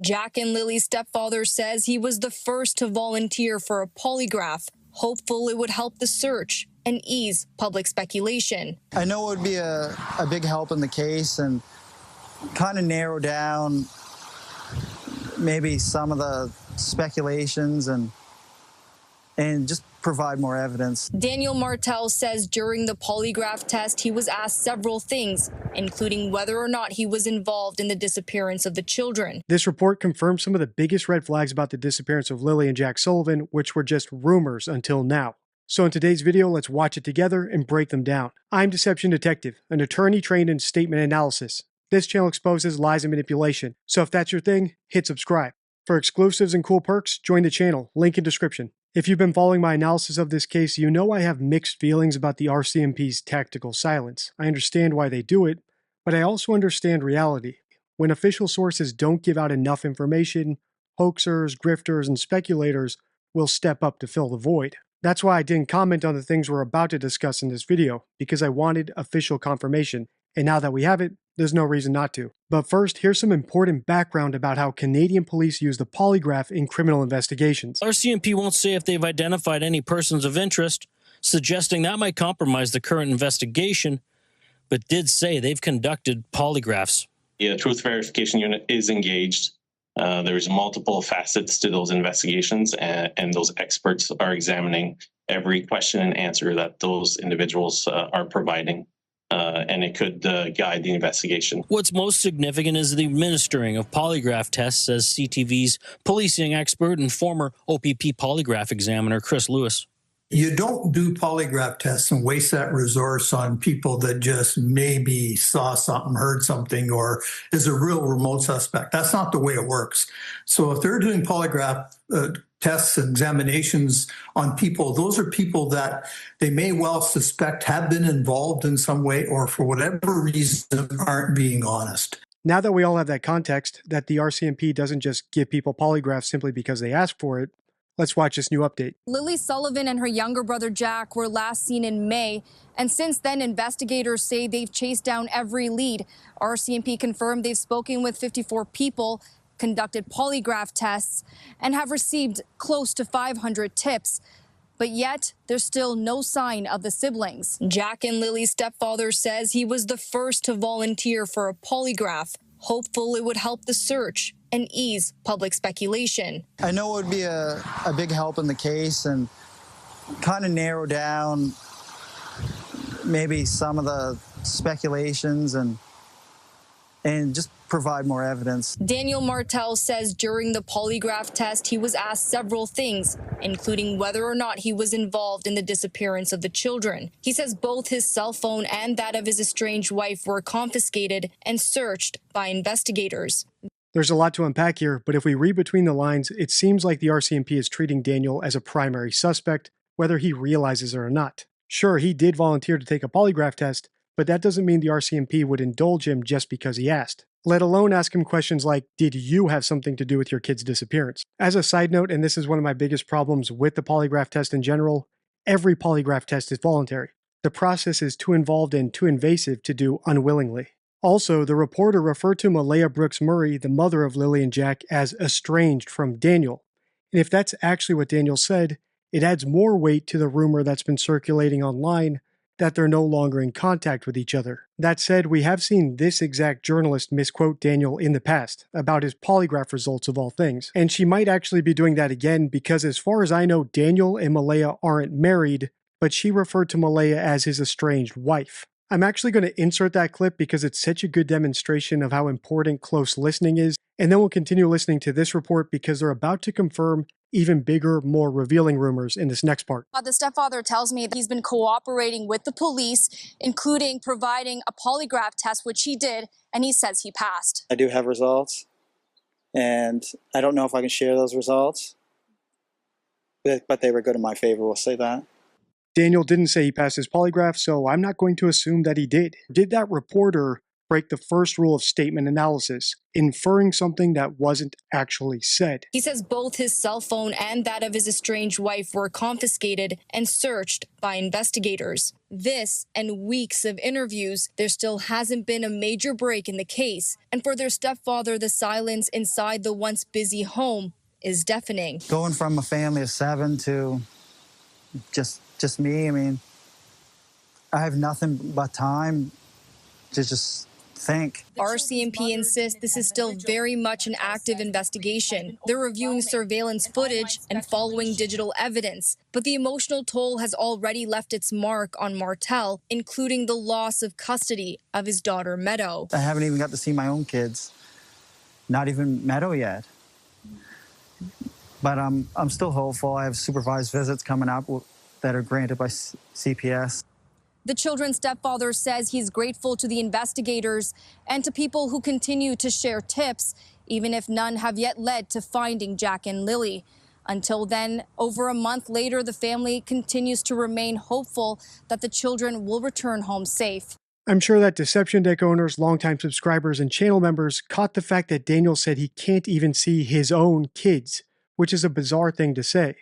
Jack and Lily's stepfather says he was the first to volunteer for a polygraph, hopeful it would help the search and ease public speculation. I know it would be a big help in the case and kind of narrow down maybe some of the speculations and just provide more evidence. Daniel Martel says during the polygraph test, he was asked several things, including whether or not he was involved in the disappearance of the children. This report confirms some of the biggest red flags about the disappearance of Lily and Jack Sullivan, which were just rumors until now. So in today's video, let's watch it together and break them down. I'm Deception Detective, an attorney trained in statement analysis. This channel exposes lies and manipulation, so if that's your thing, hit subscribe. For exclusives and cool perks, join the channel, link in description. If you've been following my analysis of this case, you know I have mixed feelings about the RCMP's tactical silence. I understand why they do it, but I also understand reality. When official sources don't give out enough information, hoaxers, grifters, and speculators will step up to fill the void. That's why I didn't comment on the things we're about to discuss in this video, because I wanted official confirmation, and now that we have it, there's no reason not to. But first, here's some important background about how Canadian police use the polygraph in criminal investigations. RCMP won't say if they've identified any persons of interest, suggesting that might compromise the current investigation, but did say they've conducted polygraphs. The Truth Verification Unit is engaged. There's multiple facets to those investigations, and those experts are examining every question and answer that those individuals are providing. And it could guide the investigation. What's most significant is the administering of polygraph tests, says CTV's policing expert and former OPP polygraph examiner Chris Lewis. You don't do polygraph tests and waste that resource on people that just maybe saw something, heard something, or is a real remote suspect. That's not the way it works. So if they're doing polygraph tests and examinations on people, those are people that they may well suspect have been involved in some way or for whatever reason aren't being honest. Now that we all have that context, that the RCMP doesn't just give people polygraphs simply because they ask for it, let's watch this new update. Lily Sullivan and her younger brother Jack were last seen in May, and since then investigators say they've chased down every lead. RCMP confirmed they've spoken with 54 people, conducted polygraph tests, and have received close to 500 tips. But yet, there's still no sign of the siblings. Jack and Lily's stepfather says he was the first to volunteer for a polygraph, hopeful it would help the search and ease public speculation. I know it would be a big help in the case and kind of narrow down maybe some of the speculations and just provide more evidence. Daniel Martel says during the polygraph test, he was asked several things, including whether or not he was involved in the disappearance of the children. He says both his cell phone and that of his estranged wife were confiscated and searched by investigators. There's a lot to unpack here, but if we read between the lines, it seems like the RCMP is treating Daniel as a primary suspect, whether he realizes it or not. Sure, he did volunteer to take a polygraph test, but that doesn't mean the RCMP would indulge him just because he asked, let alone ask him questions like, did you have something to do with your kid's disappearance? As a side note, and this is one of my biggest problems with the polygraph test in general, every polygraph test is voluntary. The process is too involved and too invasive to do unwillingly. Also, the reporter referred to Malaya Brooks Murray, the mother of Lily and Jack, as estranged from Daniel. And if that's actually what Daniel said, it adds more weight to the rumor that's been circulating online that they're no longer in contact with each other. That said, we have seen this exact journalist misquote Daniel in the past about his polygraph results of all things. And she might actually be doing that again because as far as I know, Daniel and Malaya aren't married, but she referred to Malaya as his estranged wife. I'm actually going to insert that clip because it's such a good demonstration of how important close listening is, and then we'll continue listening to this report because they're about to confirm even bigger, more revealing rumors in this next part. The stepfather tells me that he's been cooperating with the police, including providing a polygraph test, which he did, and he says he passed. I do have results, and I don't know if I can share those results, but they were good in my favor, we'll say that. Daniel didn't say he passed his polygraph, so I'm not going to assume that he did. Did that reporter break the first rule of statement analysis, inferring something that wasn't actually said. He says both his cell phone and that of his estranged wife were confiscated and searched by investigators. This and weeks of interviews, there still hasn't been a major break in the case. And for their stepfather, the silence inside the once busy home is deafening. Going from a family of 7 to just me, I mean, I have nothing but time to just think. RCMP insists this is still very much an active investigation. They're reviewing surveillance footage and following digital evidence. But the emotional toll has already left its mark on Martel, including the loss of custody of his daughter, Meadow. I haven't even got to see my own kids, not even Meadow yet. But I'm still hopeful. I have supervised visits coming up that are granted by CPS. The children's stepfather says he's grateful to the investigators and to people who continue to share tips, even if none have yet led to finding Jack and Lily. Until then, over a month later, the family continues to remain hopeful that the children will return home safe. I'm sure that Deception Deck owners, longtime subscribers, and channel members caught the fact that Daniel said he can't even see his own kids, which is a bizarre thing to say.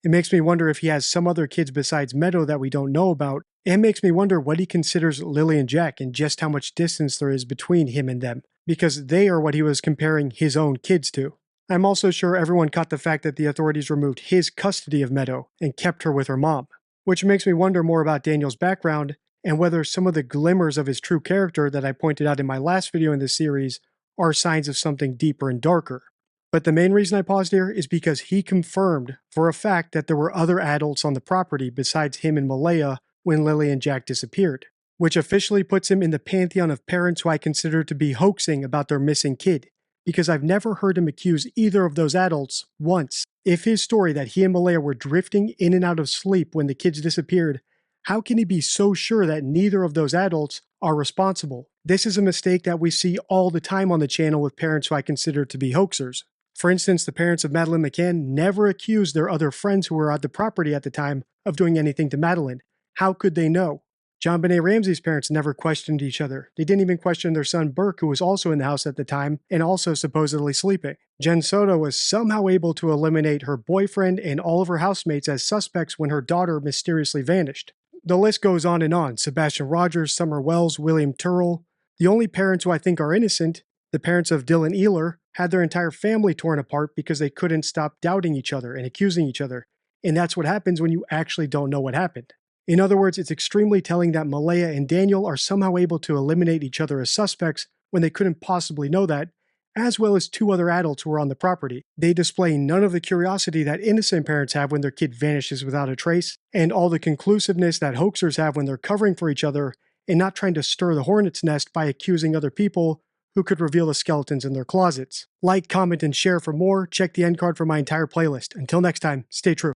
It makes me wonder if he has some other kids besides Meadow that we don't know about, and makes me wonder what he considers Lily and Jack and just how much distance there is between him and them, because they are what he was comparing his own kids to. I'm also sure everyone caught the fact that the authorities removed his custody of Meadow and kept her with her mom, which makes me wonder more about Daniel's background and whether some of the glimmers of his true character that I pointed out in my last video in this series are signs of something deeper and darker. But the main reason I paused here is because he confirmed for a fact that there were other adults on the property besides him and Malaya when Lily and Jack disappeared, which officially puts him in the pantheon of parents who I consider to be hoaxing about their missing kid, because I've never heard him accuse either of those adults once. If his story that he and Malaya were drifting in and out of sleep when the kids disappeared, how can he be so sure that neither of those adults are responsible? This is a mistake that we see all the time on the channel with parents who I consider to be hoaxers. For instance, the parents of Madeleine McCann never accused their other friends who were at the property at the time of doing anything to Madeleine. How could they know? John Benet Ramsey's parents never questioned each other. They didn't even question their son Burke, who was also in the house at the time and also supposedly sleeping. Jen Soto was somehow able to eliminate her boyfriend and all of her housemates as suspects when her daughter mysteriously vanished. The list goes on and on. Sebastian Rogers, Summer Wells, William Turrell. The only parents who I think are innocent, the parents of Dylan Ehler, had their entire family torn apart because they couldn't stop doubting each other and accusing each other. And that's what happens when you actually don't know what happened. In other words, it's extremely telling that Malaya and Daniel are somehow able to eliminate each other as suspects when they couldn't possibly know that, as well as 2 other adults who were on the property. They display none of the curiosity that innocent parents have when their kid vanishes without a trace, and all the conclusiveness that hoaxers have when they're covering for each other and not trying to stir the hornet's nest by accusing other people who could reveal the skeletons in their closets. Like, comment, and share for more. Check the end card for my entire playlist. Until next time, stay true.